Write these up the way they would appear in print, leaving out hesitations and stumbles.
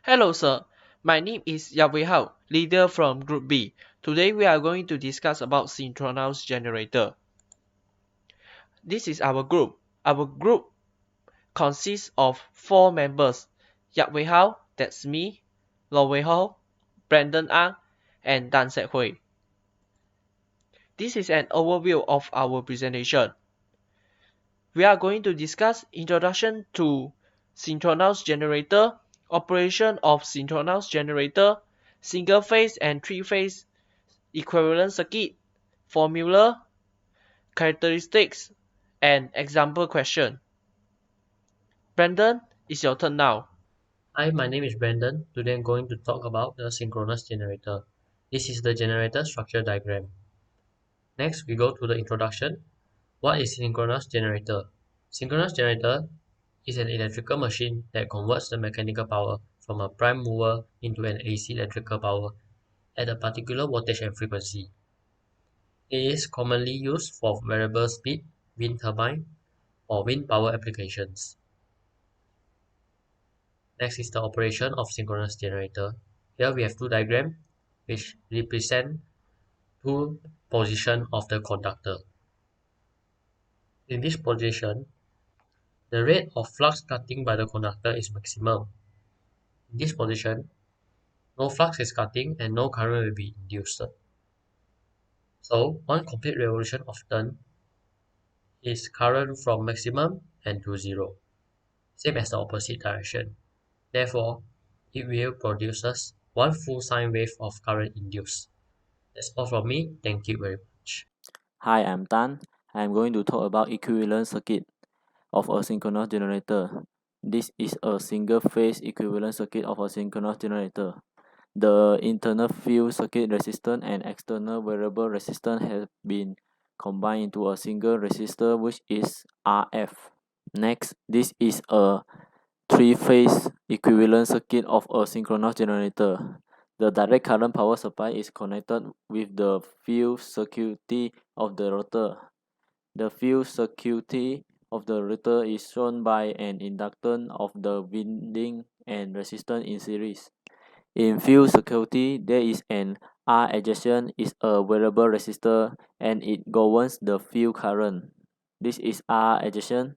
Hello sir, my name is Yawei, leader from Group B. Today we are going to discuss about synchronous generator. This is our group. Our group consists of 4 members. Yawei, that's me, Lo Wei Ho, Brandon Ang, and Dan Sek Hui. This is an overview of our presentation. We are going to discuss introduction to synchronous generator, operation of synchronous generator, single phase and three phase equivalent circuit, formula, characteristics, and example question. Brandon, it's your turn now. Hi, my name is Brandon. Today I'm going to talk about the synchronous generator. This is the generator structure diagram. Next, we go to the introduction. What is synchronous generator? Synchronous generator is an electrical machine that converts the mechanical power from a prime mover into an AC electrical power at a particular voltage and frequency. It is commonly used for variable speed, wind turbine, or wind power applications. Next is the operation of synchronous generator. Here we have two diagrams which represent two positions of the conductor. In this position, the rate of flux cutting by the conductor is maximum. In this position, no flux is cutting and no current will be induced. So, one complete revolution of turn is current from maximum and to zero, same as the opposite direction. Therefore, it will produce one full sine wave of current induced. That's all from me. Thank you very much. Hi, I'm Dan. I'm going to talk about equivalent circuit of a synchronous generator. This is a single-phase equivalent circuit of a synchronous generator. The internal field circuit resistance and external variable resistance have been combined into a single resistor, which is RF. Next, this is a three-phase equivalent circuit of a synchronous generator. The direct current power supply is connected with the field circuitry of the rotor. The field circuitry of the rotor is shown by an inductance of the winding and resistance in series. In field circuitry, there is an R adjacent is a variable resistor and it governs the field current. This is R adjacent.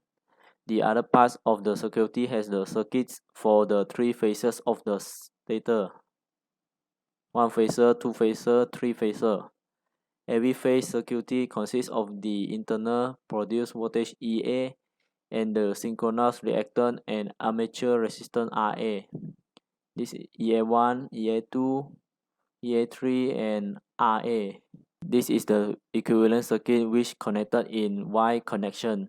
The other parts of the circuitry has the circuits for the three phases of the stator. One phaser, two phaser, three phaser. Every phase circuitry consists of the internal produced voltage EA and the synchronous reactance and armature resistance RA. This is EA1, EA2, EA3 and RA. This is the equivalent circuit which connected in Y connection.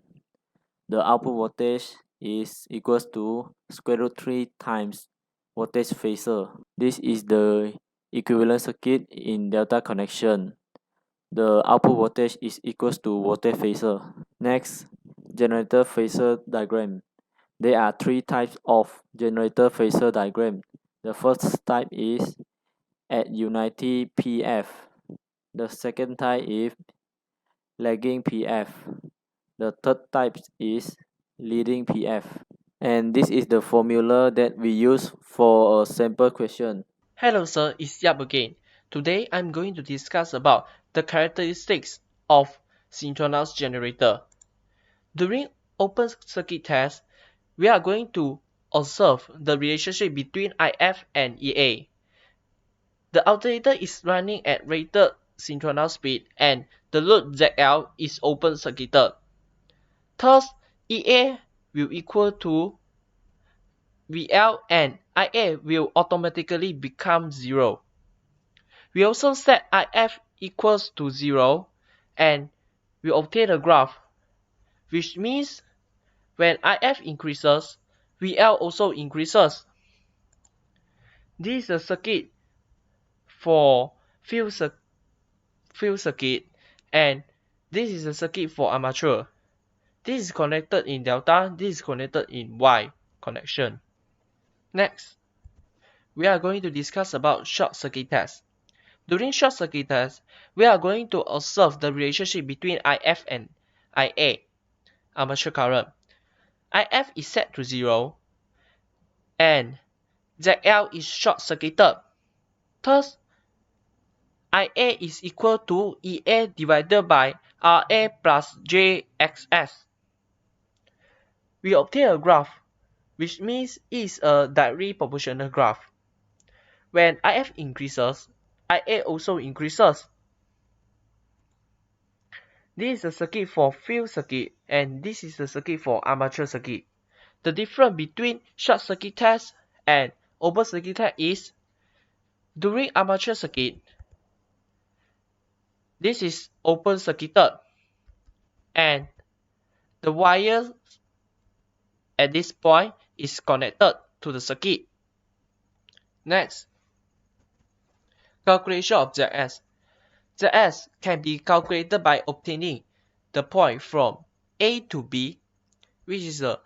The output voltage is equals to square root 3 times voltage phasor. This is the equivalent circuit in delta connection. The output voltage is equals to voltage phasor. Next, generator phasor diagram. There are three types of generator phasor diagram. The first type is at unity PF. The second type is lagging PF. The third type is leading PF. And this is the formula that we use for a sample question. Hello sir, it's Yap again. Today I'm going to discuss about the characteristics of synchronous generator. During open circuit test, we are going to observe the relationship between IF and EA. The alternator is running at rated synchronous speed and the load ZL is open circuited. Thus, EA will equal to VL and IA will automatically become 0. We also set IF equals to 0 and we obtain a graph, which means when IF increases, VL also increases. This is a circuit for field circuit and this is a circuit for armature. This is connected in delta, this is connected in Y connection. Next, we are going to discuss about short circuit test. During short circuit test, we are going to observe the relationship between IF and IA, armature current. IF is set to 0 and ZL is short-circuited. Thus, IA is equal to EA divided by RA plus JXS. We obtain a graph, which means it's a directly proportional graph. When IF increases, IA also increases. This is a circuit for field circuit, and this is the circuit for armature circuit. The difference between short circuit test and open circuit test is, during armature circuit, this is open circuited, and the wire at this point is connected to the circuit. Next, calculation of ZS. ZS can be calculated by obtaining the point from A to B, which is the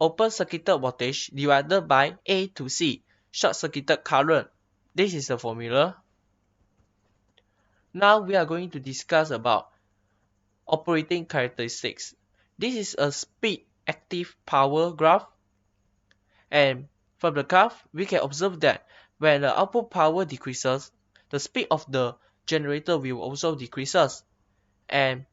open circuited voltage, divided by A to C, short circuited current. This is the formula. Now we are going to discuss about operating characteristics. This is a speed active power graph, and from the graph we can observe that when the output power decreases, the speed of the generator will also decreases, and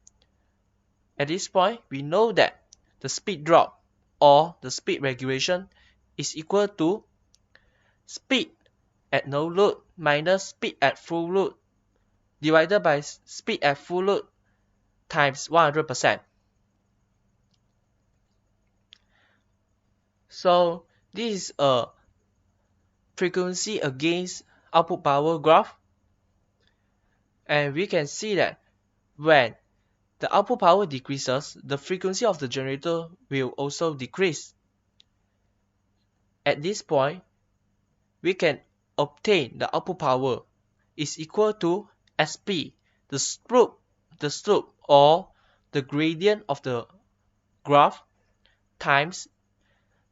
at this point we know that the speed drop or the speed regulation is equal to speed at no load minus speed at full load divided by speed at full load times 100%. So this is a frequency against output power graph, and we can see that when the output power decreases, the frequency of the generator will also decrease. At this point, we can obtain the output power is equal to SP, the slope or the gradient of the graph, times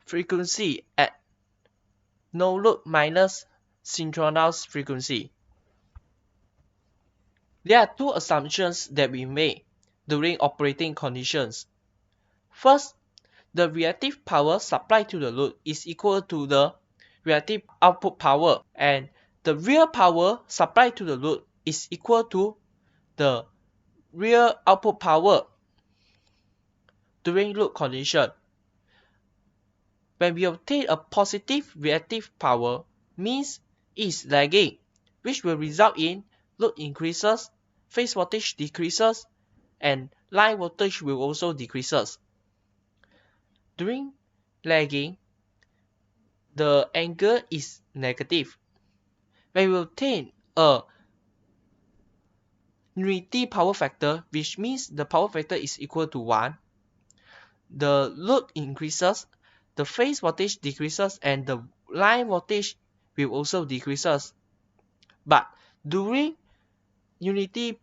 frequency at no load minus synchronous frequency. There are two assumptions that we make during operating conditions. First, the reactive power supplied to the load is equal to the reactive output power, and the real power supplied to the load is equal to the real output power during load condition. When we obtain a positive reactive power, means it's lagging, which will result in load increases, phase voltage decreases, and line voltage will also decreases. During lagging, the angle is negative. When we obtain a unity power factor, which means the power factor is equal to 1, the load increases, the phase voltage decreases, and the line voltage will also decreases. But during unity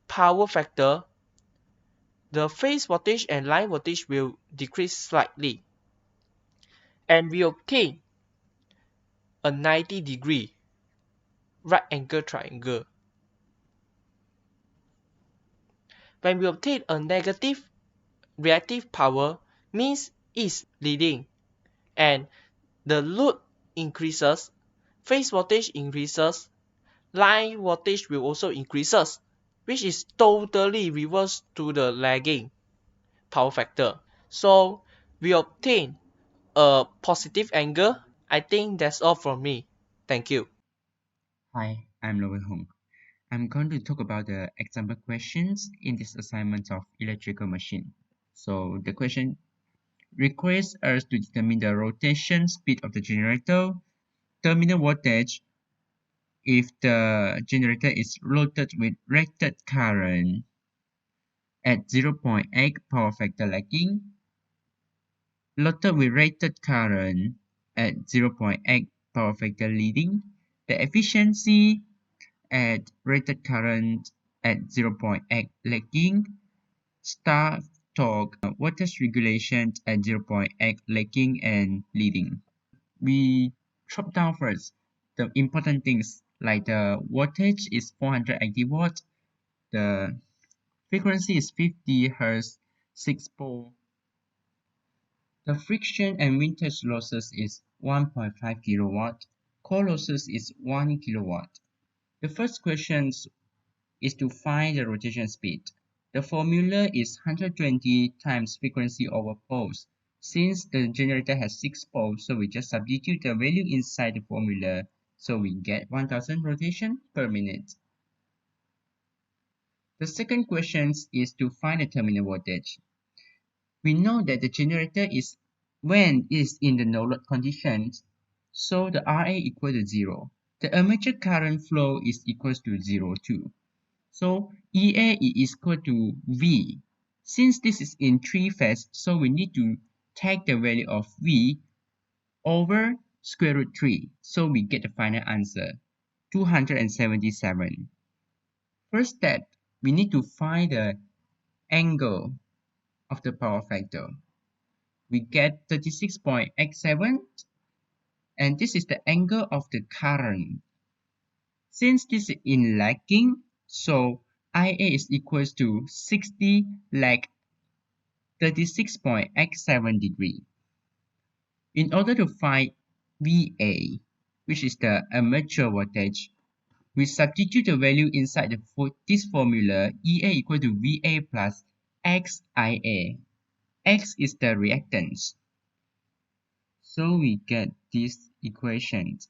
power factor, the phase voltage and line voltage will decrease slightly, and we obtain a 90-degree right angle triangle. When we obtain a negative reactive power, means it's leading, and the load increases, phase voltage increases, line voltage will also increases, which is totally reverse to the lagging power factor. So we obtain a positive angle. I think that's all from me. Thank you. Hi, I'm Lowen Hong. I'm going to talk about the example questions in this assignment of electrical machine. So the question requires us to determine the rotation speed of the generator, terminal voltage if the generator is loaded with rated current at 0.8 power factor lagging, loaded with rated current at 0.8 power factor leading, the efficiency at rated current at 0.8 lagging, start torque, voltage regulation at 0.8 lagging and leading. We drop down first the important things like the voltage is 480 watts, the frequency is 50 Hz, 6 pole. The friction and windage losses is 1.5 kilowatt. Core losses is 1 kilowatt. The first question is to find the rotation speed. The formula is 120 times frequency over poles. Since the generator has 6 poles, so we just substitute the value inside the formula, so we get 1000 rotation per minute. The second question is to find the terminal voltage. We know that the generator is when it is in the no load conditions, so the RA equal to 0. The armature current flow is equals to 0 too. So EA is equal to V. Since this is in 3-phase, so we need to take the value of V over square root 3. So we get the final answer, 277. First step, we need to find the angle of the power factor. We get 36.87, and this is the angle of the current. Since this is in lagging, so IA is equals to 60 lag 36.87 degree. In order to find VA, which is the armature voltage, we substitute the value inside this formula, EA equal to VA plus XIA. X is the reactance. So we get these equations.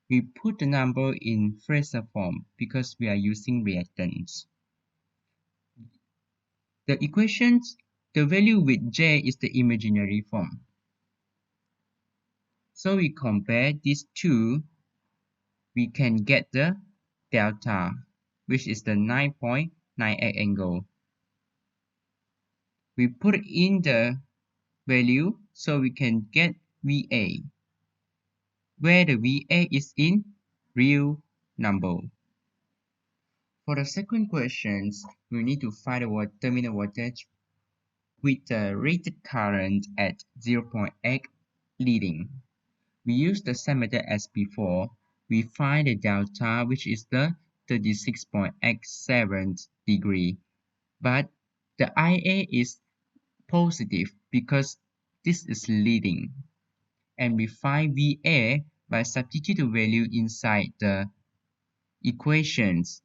We put the number in Fraser form because we are using reactance. The equations, the value with J is the imaginary form. So we compare these two, we can get the delta, which is the 9.98 angle. We put in the value so we can get VA, where the VA is in real number. For the second questions, we need to find the terminal voltage with the rated current at 0.8 leading. We use the same method as before. We find the delta, which is the 36.87 degree, but the IA is positive because this is leading. And we find VA by substituting the value inside the equations.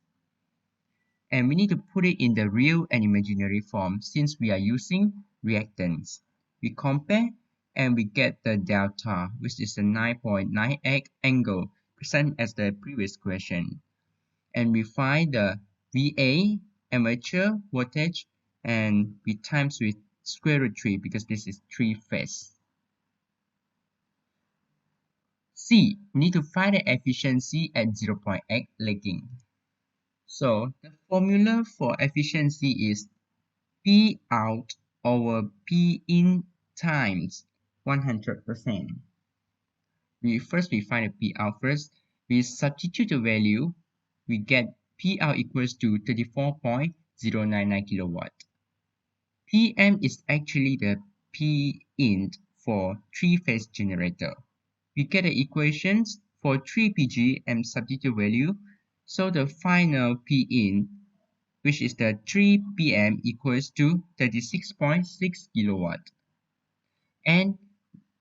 And we need to put it in the real and imaginary form since we are using reactance. We compare and we get the delta, which is the 9.98 angle, present as the previous question. And we find the VA, armature voltage, and we times with square root 3 because this is 3-phase. C, we need to find the efficiency at 0.8 lagging. So the formula for efficiency is P out over P in times 100%. We find the P out first. We substitute the value. We get P out equals to 34.099 kilowatt. PM is actually the P in for 3-phase generator. We get the equations for 3PG and substitute value. So the final P in, which is the 3 PM, equals to 36.6 kilowatt. And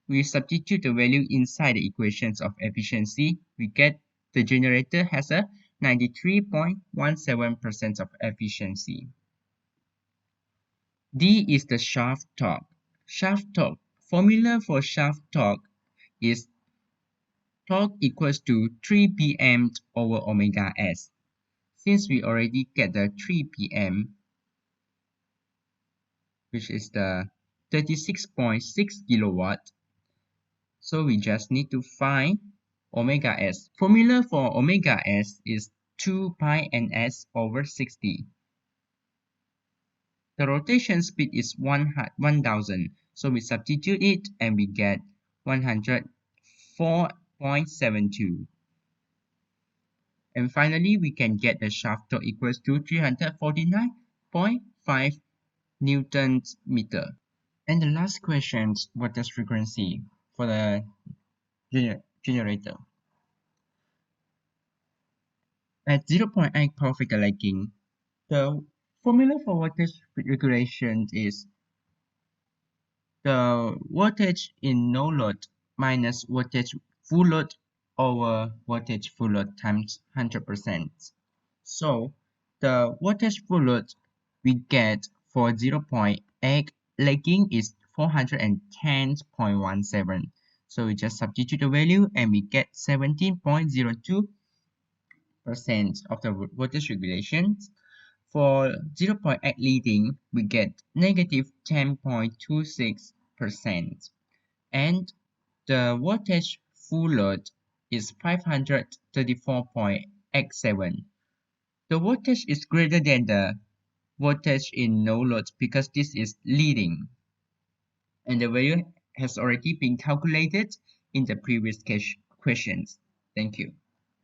we substitute the value inside the equations of efficiency. We get the generator has a 93.17% of efficiency. D is the shaft torque. Shaft torque. Formula for shaft torque is torque equals to 3 PM over omega s. Since we already get the 3 PM, which is the 36.6 kilowatt, so we just need to find omega s. Formula for omega s is 2 pi ns over 60. The rotation speed is 1000, so we substitute it and we get 104.72. And finally, we can get the shaft torque equals to 349.5 newtons meter. And the last question, what is frequency for the generator? At 0.8 power factor lagging, the formula for voltage regulation is the voltage in no load minus voltage full load over voltage full load times 100%. So the voltage full load we get for 0.8 lagging is 410.17. So we just substitute the value and we get 17.02% of the voltage regulation. For 0.8 leading, we get negative 10.26%. And the voltage full load is 534.87. The voltage is greater than the voltage in no load because this is leading, and the value has already been calculated in the previous questions. Thank you.